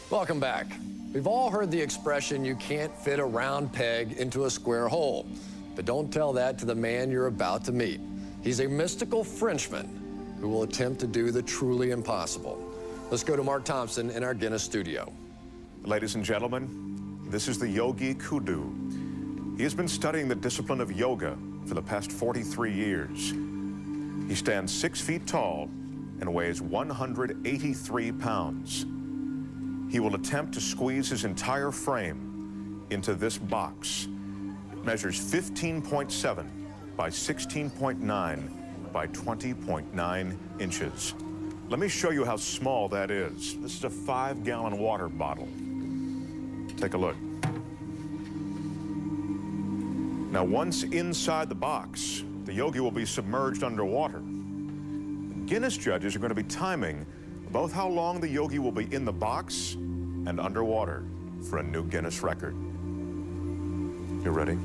Welcome back. We've all heard the expression, you can't fit a round peg into a square hole. But don't tell that to the man you're about to meet. He's a mystical Frenchman who will attempt to do the truly impossible. Let's go to Mark Thompson in our Guinness studio. Ladies and gentlemen, this is the Yogi Kudu. He has been studying the discipline of yoga for the past 43 years. He stands 6 feet tall and weighs 183 pounds. He will attempt to squeeze his entire frame into this box. It measures 15.7 by 16.9 by 20.9 inches. Let me show you how small that is. This is a 5-gallon water bottle. Take a look. Now, once inside the box, the yogi will be submerged underwater. The Guinness judges are going to be timing both how long the yogi will be in the box and underwater for a new Guinness record. You ready?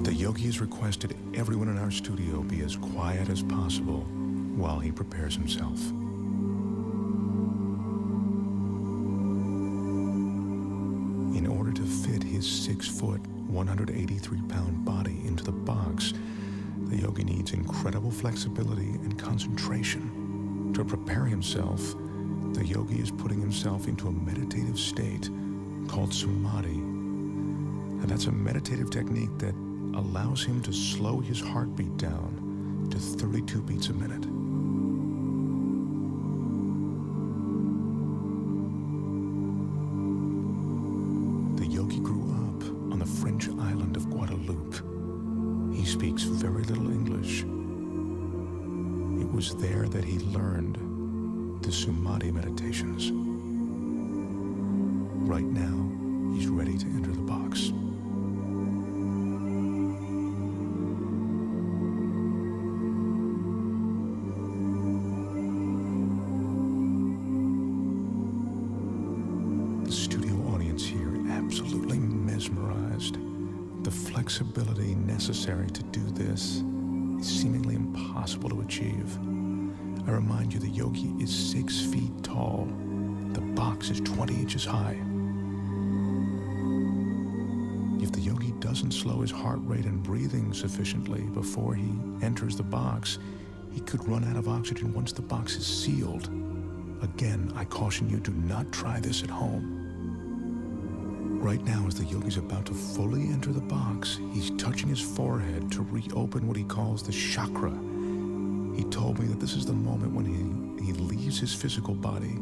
The yogi has requested everyone in our studio be as quiet as possible while he prepares himself. In order to fit his 6-foot, 183-pound body into the box, the yogi needs incredible flexibility and concentration. To prepare himself, the yogi is putting himself into a meditative state called samadhi. And that's a meditative technique that allows him to slow his heartbeat down to 32 beats a minute. The yogi grew up on the French island of Guadeloupe. He speaks very little English. It was there that he learned the Samadhi meditations. Right now, he's ready to enter the box. The studio audience here absolutely mesmerized. The flexibility necessary to do this is seemingly impossible to achieve. I remind you, the yogi is 6 feet tall. The box is 20 inches high. If the yogi doesn't slow his heart rate and breathing sufficiently before he enters the box, he could run out of oxygen once the box is sealed. Again, I caution you, do not try this at home. Right now, as the yogi's about to fully enter the box, he's touching his forehead to reopen what he calls the chakra. He told me that this is the moment when he leaves his physical body.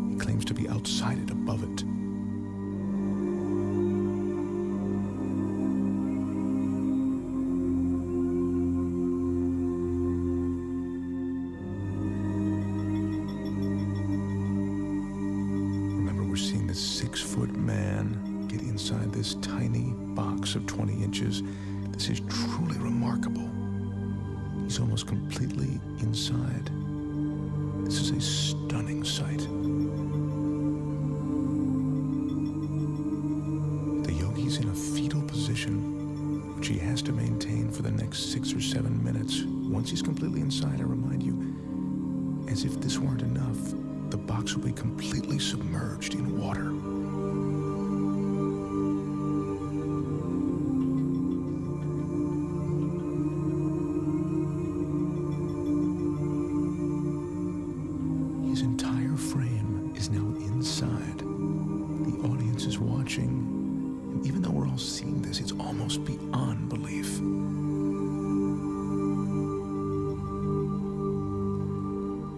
He claims to be outside it, above it. Remember, we're seeing this 6-foot man get inside this tiny box of 20 inches. This is truly remarkable. He's almost completely inside. This is a stunning sight. The yogi's in a fetal position, which he has to maintain for the next 6 or 7 minutes. Once he's completely inside, I remind you, as if this weren't enough, the box will be completely submerged in water. His entire frame is now inside. The audience is watching, and even though we're all seeing this, it's almost beyond belief.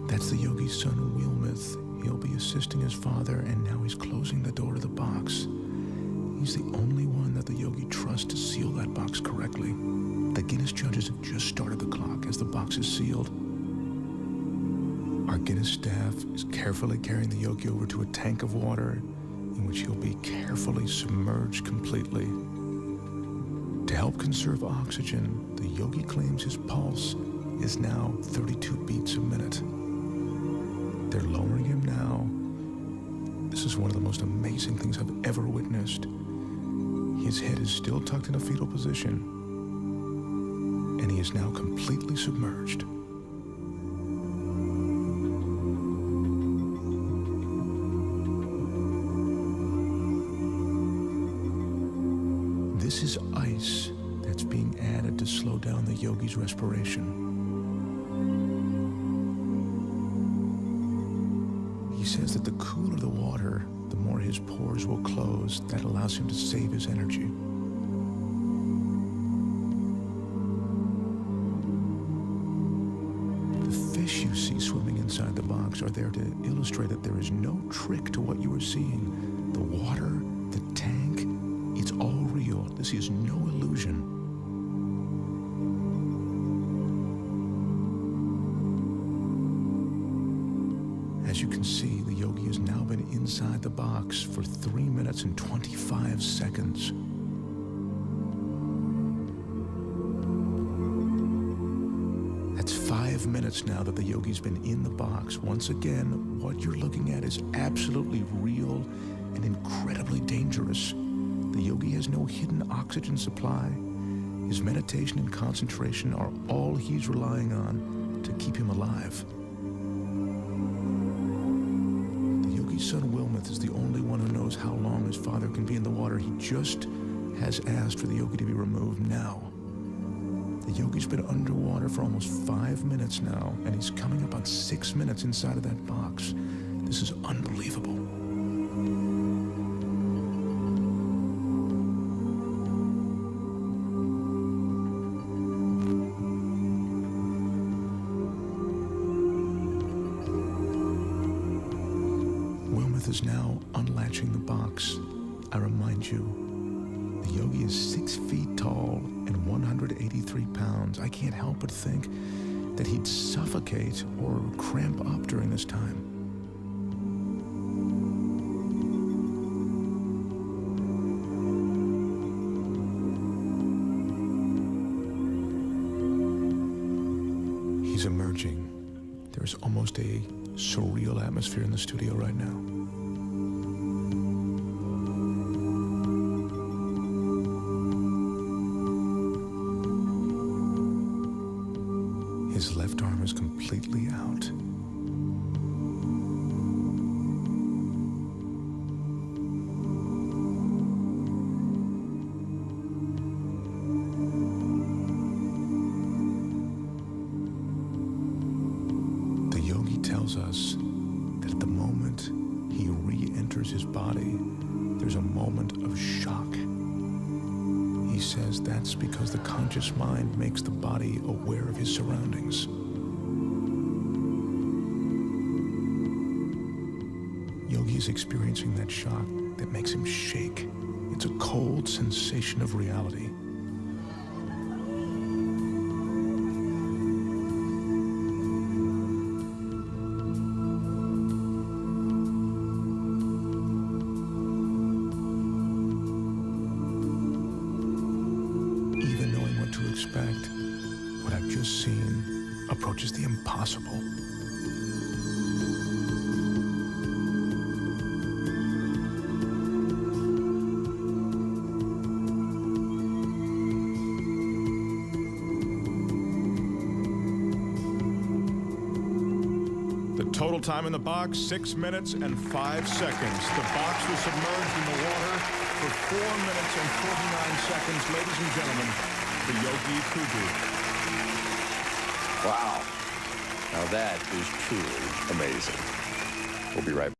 That's the yogi's son, Wilmeth. He'll be assisting his father, and now he's closing the door to the box. He's the only one that the yogi trusts to seal that box correctly. The Guinness judges have just started the clock as the box is sealed. Our Guinness staff is carefully carrying the yogi over to a tank of water in which he'll be carefully submerged completely. To help conserve oxygen, the yogi claims his pulse is now 32 beats a minute. They're lowering him now. This is one of the most amazing things I've ever witnessed. His head is still tucked in a fetal position, and he is now completely submerged. This is ice that's being added to slow down the yogi's respiration. He says that the cooler the water, the more his pores will close. That allows him to save his energy. The fish you see swimming inside the box are there to illustrate that there is no trick to what you are seeing. The water, the tank, it's all real. This is no illusion. As you can see, the yogi has now been inside the box for 3 minutes and 25 seconds. That's 5 minutes now that the yogi's been in the box. Once again, what you're looking at is absolutely real and incredibly dangerous. The yogi has no hidden oxygen supply. His meditation and concentration are all he's relying on to keep him alive. His son Wilmoth is the only one who knows how long his father can be in the water. He just has asked for the yogi to be removed now. The yogi's been underwater for almost 5 minutes now, and he's coming up on 6 minutes inside of that box. This is unbelievable. Is now unlatching the box. I remind you, the yogi is 6 feet tall and 183 pounds. I can't help but think that he'd suffocate or cramp up during this time. He's emerging. There's almost a surreal atmosphere in the studio right now. His left arm is completely out. The yogi tells us that at the moment he re-enters his body, there's a moment of shock. He says that's because the conscious mind makes the body aware of his surroundings. Yogi is experiencing that shock that makes him shake. It's a cold sensation of reality. Expect what I've just seen approaches the impossible. The total time in the box, 6 minutes and 5 seconds. The box was submerged in the water for 4 minutes and 49 seconds. Ladies and gentlemen, the Yogi Kudu. Wow. Now that is truly amazing. We'll be right back.